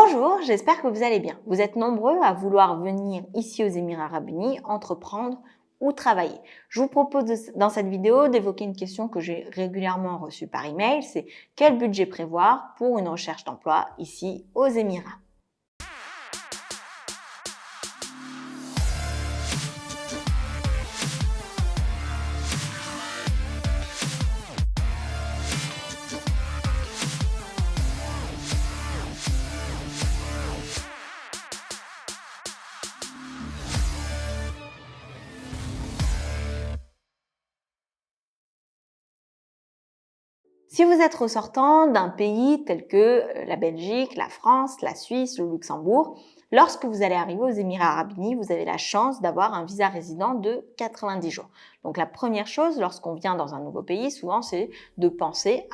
Bonjour, j'espère que vous allez bien. Vous êtes nombreux à vouloir venir ici aux Émirats Arabes Unis, entreprendre ou travailler. Je vous propose dans cette vidéo d'évoquer une question que j'ai régulièrement reçue par email, c'est quel budget prévoir pour une recherche d'emploi ici aux Émirats. Si vous êtes ressortant d'un pays tel que la Belgique, la France, la Suisse, le Luxembourg, lorsque vous allez arriver aux Émirats Arabes Unis, vous avez la chance d'avoir un visa résident de 90 jours. Donc la première chose lorsqu'on vient dans un nouveau pays, souvent c'est de penser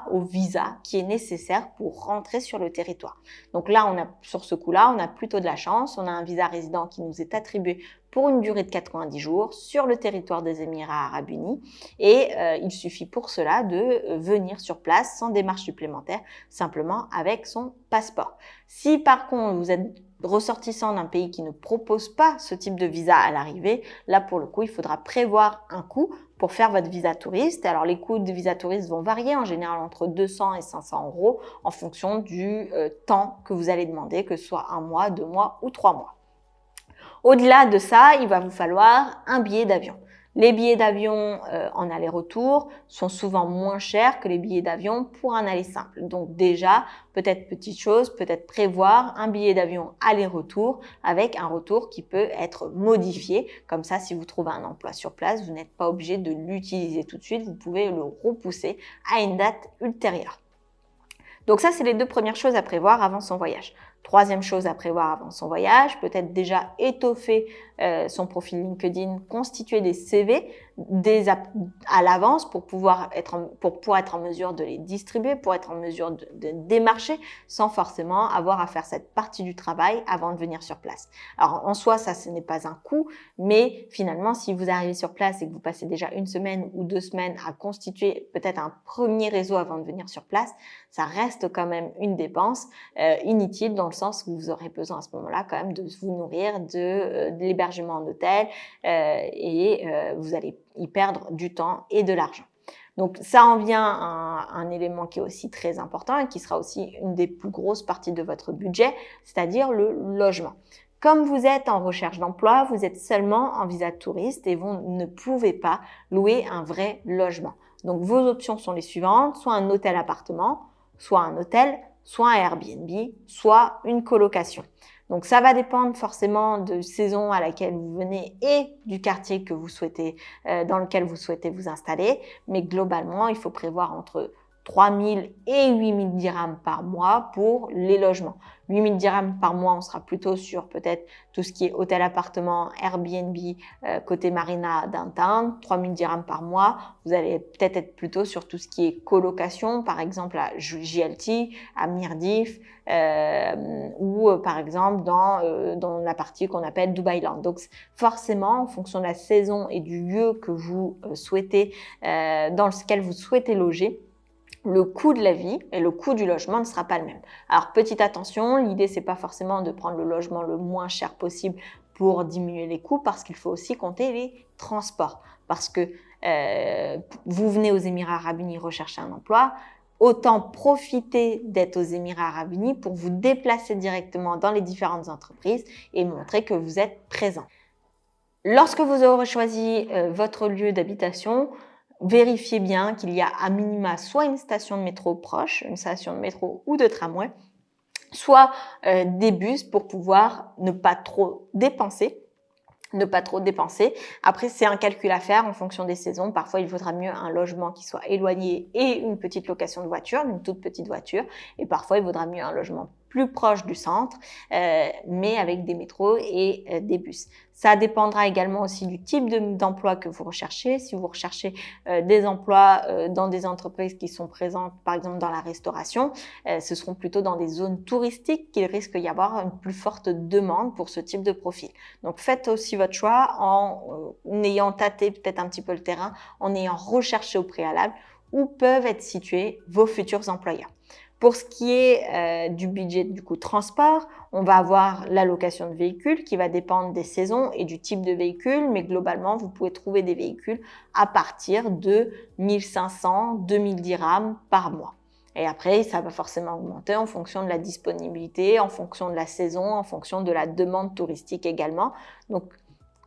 au visa qui est nécessaire pour rentrer sur le territoire. Donc là, sur ce coup-là, on a plutôt de la chance, on a un visa résident qui nous est attribué pour une durée de 90 jours sur le territoire des Émirats Arabes Unis et il suffit pour cela de venir sur place sans démarche supplémentaire, simplement avec son passeport. Si par contre vous êtes ressortissant d'un pays qui ne propose pas ce type de visa à l'arrivée, là pour le coup il faudra prévoir un coût pour faire votre visa touriste. Alors les coûts de visa touriste vont varier en général entre 200 et 500 € en fonction du temps que vous allez demander, que ce soit 1 mois, 2 mois ou 3 mois. Au-delà de ça, il va vous falloir un billet d'avion. Les billets d'avion en aller-retour sont souvent moins chers que les billets d'avion pour un aller simple. Donc déjà, peut-être petite chose, peut-être prévoir un billet d'avion aller-retour avec un retour qui peut être modifié. Comme ça, si vous trouvez un emploi sur place, vous n'êtes pas obligé de l'utiliser tout de suite. Vous pouvez le repousser à une date ultérieure. Donc ça, c'est les deux premières choses à prévoir avant son voyage. Troisième chose à prévoir avant son voyage, peut-être déjà étoffer son profil LinkedIn, constituer des CV à l'avance pour pouvoir être en mesure de les distribuer, pour être en mesure de démarcher sans forcément avoir à faire cette partie du travail avant de venir sur place. Alors en soi, ça ce n'est pas un coût, mais finalement si vous arrivez sur place et que vous passez déjà 1 semaine ou 2 semaines à constituer peut-être un premier réseau avant de venir sur place, ça reste quand même une dépense inutile dans le sens où vous aurez besoin à ce moment-là quand même de vous nourrir de l'hébergement en hôtel et vous allez y perdre du temps et de l'argent. Donc ça en vient à un élément qui est aussi très important et qui sera aussi une des plus grosses parties de votre budget, c'est-à-dire le logement. Comme vous êtes en recherche d'emploi, vous êtes seulement en visa de touriste et vous ne pouvez pas louer un vrai logement. Donc vos options sont les suivantes, soit un hôtel-appartement, soit un hôtel, soit un Airbnb, soit une colocation. Donc ça va dépendre forcément de saison à laquelle vous venez et du quartier que vous souhaitez, dans lequel vous souhaitez vous installer. Mais globalement, il faut prévoir entre 3 000 et 8 000 dirhams par mois pour les logements. 8 000 dirhams par mois, on sera plutôt sur peut-être tout ce qui est hôtel-appartement, Airbnb, côté Marina Downtown. 3 000 dirhams par mois, vous allez peut-être être plutôt sur tout ce qui est colocation, par exemple à JLT, à Mirdif, ou par exemple dans la partie qu'on appelle Dubai Land. Donc forcément, en fonction de la saison et du lieu que vous souhaitez, dans lequel vous souhaitez loger, le coût de la vie et le coût du logement ne sera pas le même. Alors petite attention, l'idée c'est pas forcément de prendre le logement le moins cher possible pour diminuer les coûts parce qu'il faut aussi compter les transports. Parce que vous venez aux Émirats Arabes Unis rechercher un emploi, autant profiter d'être aux Émirats Arabes Unis pour vous déplacer directement dans les différentes entreprises et montrer que vous êtes présent. Lorsque vous aurez choisi votre lieu d'habitation, vérifiez bien qu'il y a à minima soit une station de métro proche, une station de métro ou de tramway, soit des bus pour pouvoir ne pas trop dépenser. Après, c'est un calcul à faire en fonction des saisons. Parfois, il vaudra mieux un logement qui soit éloigné et une petite location de voiture, une toute petite voiture. Et parfois, il vaudra mieux un logement plus proche du centre, mais avec des métros et des bus. Ça dépendra également aussi du type d'emploi que vous recherchez. Si vous recherchez des emplois dans des entreprises qui sont présentes, par exemple dans la restauration, ce seront plutôt dans des zones touristiques qu'il risque d'y avoir une plus forte demande pour ce type de profil. Donc faites aussi votre choix en ayant tâté peut-être un petit peu le terrain, en ayant recherché au préalable où peuvent être situés vos futurs employeurs. Pour ce qui est du budget du coup transport, on va avoir la location de véhicules qui va dépendre des saisons et du type de véhicule, mais globalement, vous pouvez trouver des véhicules à partir de 1500-2000 dirhams par mois. Et après, ça va forcément augmenter en fonction de la disponibilité, en fonction de la saison, en fonction de la demande touristique également. Donc,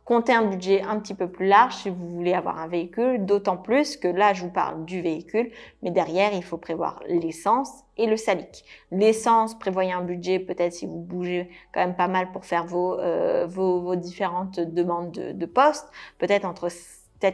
comptez un budget un petit peu plus large si vous voulez avoir un véhicule, d'autant plus que là, je vous parle du véhicule, mais derrière, il faut prévoir l'essence et le salic. L'essence, prévoyez un budget, peut-être si vous bougez quand même pas mal pour faire vos différentes demandes de poste, peut-être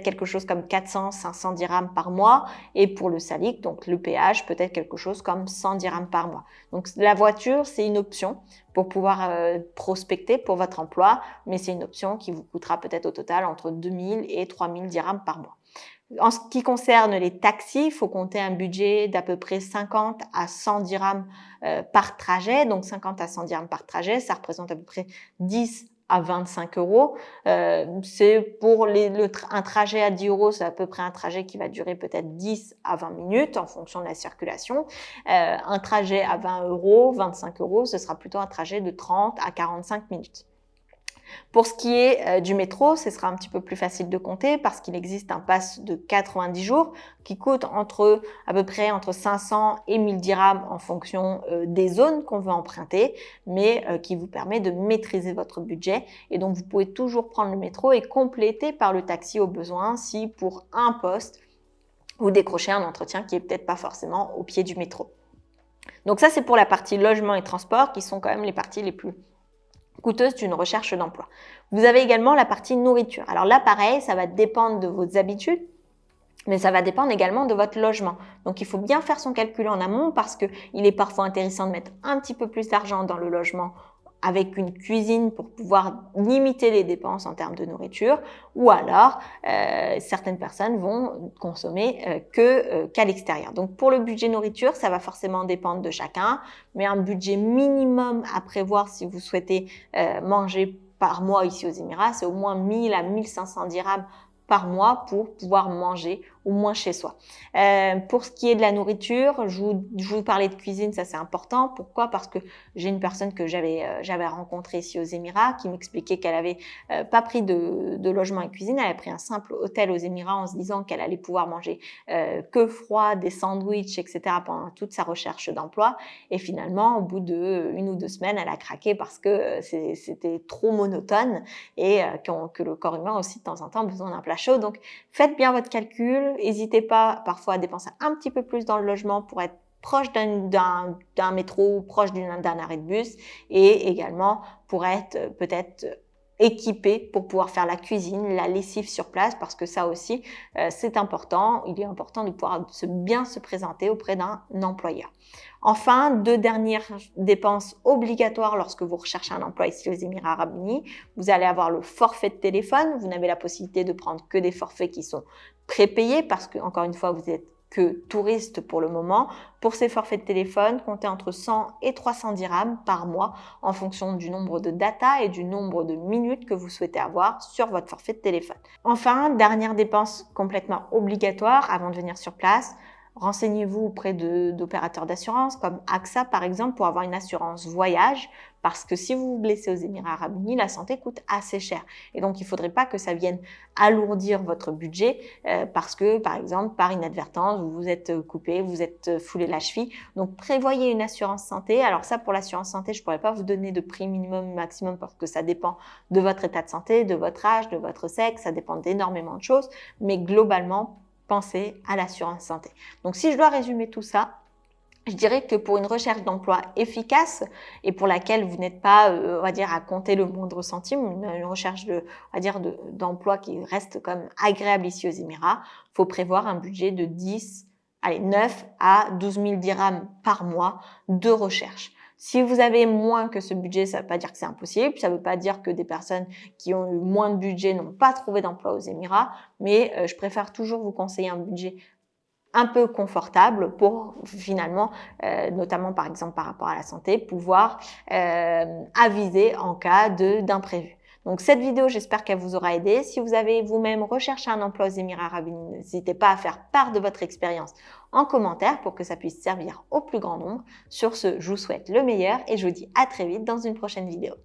quelque chose comme 400-500 dirhams par mois, et pour le salic, donc le péage, peut-être quelque chose comme 100 dirhams par mois. Donc la voiture, c'est une option pour pouvoir prospecter pour votre emploi, mais c'est une option qui vous coûtera peut-être au total entre 2000 et 3000 dirhams par mois. En ce qui concerne les taxis, il faut compter un budget d'à peu près 50 à 100 dirhams par trajet. Donc 50 à 100 dirhams par trajet, ça représente à peu près 10 à 25 euros. C'est pour un trajet à 10 euros, c'est à peu près un trajet qui va durer peut-être 10 à 20 minutes en fonction de la circulation. Un trajet à 20 euros, 25 euros, ce sera plutôt un trajet de 30 à 45 minutes. Pour ce qui est du métro, ce sera un petit peu plus facile de compter parce qu'il existe un pass de 90 jours qui coûte à peu près entre 500 et 1000 dirhams en fonction des zones qu'on veut emprunter, mais qui vous permet de maîtriser votre budget. Et donc, vous pouvez toujours prendre le métro et compléter par le taxi au besoin si pour un poste, vous décrochez un entretien qui est peut-être pas forcément au pied du métro. Donc ça, c'est pour la partie logement et transport qui sont quand même les parties les plus coûteuse d'une recherche d'emploi. Vous avez également la partie nourriture. Alors là, pareil, ça va dépendre de vos habitudes, mais ça va dépendre également de votre logement. Donc, il faut bien faire son calcul en amont parce qu'il est parfois intéressant de mettre un petit peu plus d'argent dans le logement avec une cuisine pour pouvoir limiter les dépenses en termes de nourriture, ou alors certaines personnes vont consommer qu'à l'extérieur. Donc pour le budget nourriture, ça va forcément dépendre de chacun, mais un budget minimum à prévoir si vous souhaitez manger par mois ici aux Émirats, c'est au moins 1000 à 1500 dirhams par mois pour pouvoir manger au moins chez soi. Pour ce qui est de la nourriture, je vous parlais de cuisine, ça c'est important. Pourquoi? Parce que j'ai une personne que j'avais rencontrée ici aux Émirats qui m'expliquait qu'elle avait pas pris de logement et cuisine, elle a pris un simple hôtel aux Émirats en se disant qu'elle allait pouvoir manger que froid, des sandwichs, etc. pendant toute sa recherche d'emploi. Et finalement, au bout de 1 ou 2 semaines, elle a craqué parce que c'était trop monotone et que le corps humain aussi de temps en temps a besoin d'un plat chaud. Donc, faites bien votre calcul. N'hésitez pas parfois à dépenser un petit peu plus dans le logement pour être proche d'un métro, proche d'un arrêt de bus et également pour être peut-être équipé pour pouvoir faire la cuisine, la lessive sur place parce que ça aussi c'est important. Il est important de pouvoir bien se présenter auprès d'un employeur. Enfin, 2 dernières dépenses obligatoires lorsque vous recherchez un emploi ici aux Émirats Arabes Unis. Vous allez avoir le forfait de téléphone. Vous n'avez la possibilité de prendre que des forfaits qui sont prépayés parce que, encore une fois, vous êtes que touriste pour le moment. Pour ces forfaits de téléphone, comptez entre 100 et 300 dirhams par mois en fonction du nombre de data et du nombre de minutes que vous souhaitez avoir sur votre forfait de téléphone. Enfin, dernière dépense complètement obligatoire avant de venir sur place, renseignez-vous auprès d'opérateurs d'assurance comme AXA par exemple pour avoir une assurance voyage parce que si vous vous blessez aux Émirats Arabes Unis, la santé coûte assez cher et donc il ne faudrait pas que ça vienne alourdir votre budget parce que par exemple par inadvertance vous vous êtes coupé, vous êtes foulé la cheville. Donc prévoyez une assurance santé. Alors ça pour l'assurance santé, je ne pourrais pas vous donner de prix minimum maximum parce que ça dépend de votre état de santé, de votre âge, de votre sexe, ça dépend d'énormément de choses, mais globalement pensez à l'assurance santé. Donc, si je dois résumer tout ça, je dirais que pour une recherche d'emploi efficace et pour laquelle vous n'êtes pas, on va dire, à compter le moindre centime, une recherche d'emploi qui reste comme agréable ici aux Émirats, il faut prévoir un budget de 9 à 12 000 dirhams par mois de recherche. Si vous avez moins que ce budget, ça ne veut pas dire que c'est impossible, ça ne veut pas dire que des personnes qui ont eu moins de budget n'ont pas trouvé d'emploi aux Émirats, mais je préfère toujours vous conseiller un budget un peu confortable pour finalement, notamment par exemple par rapport à la santé, pouvoir aviser en cas d'imprévu. Donc cette vidéo, j'espère qu'elle vous aura aidé. Si vous avez vous-même recherché un emploi aux Émirats Arabes Unis, n'hésitez pas à faire part de votre expérience en commentaire pour que ça puisse servir au plus grand nombre. Sur ce, je vous souhaite le meilleur et je vous dis à très vite dans une prochaine vidéo.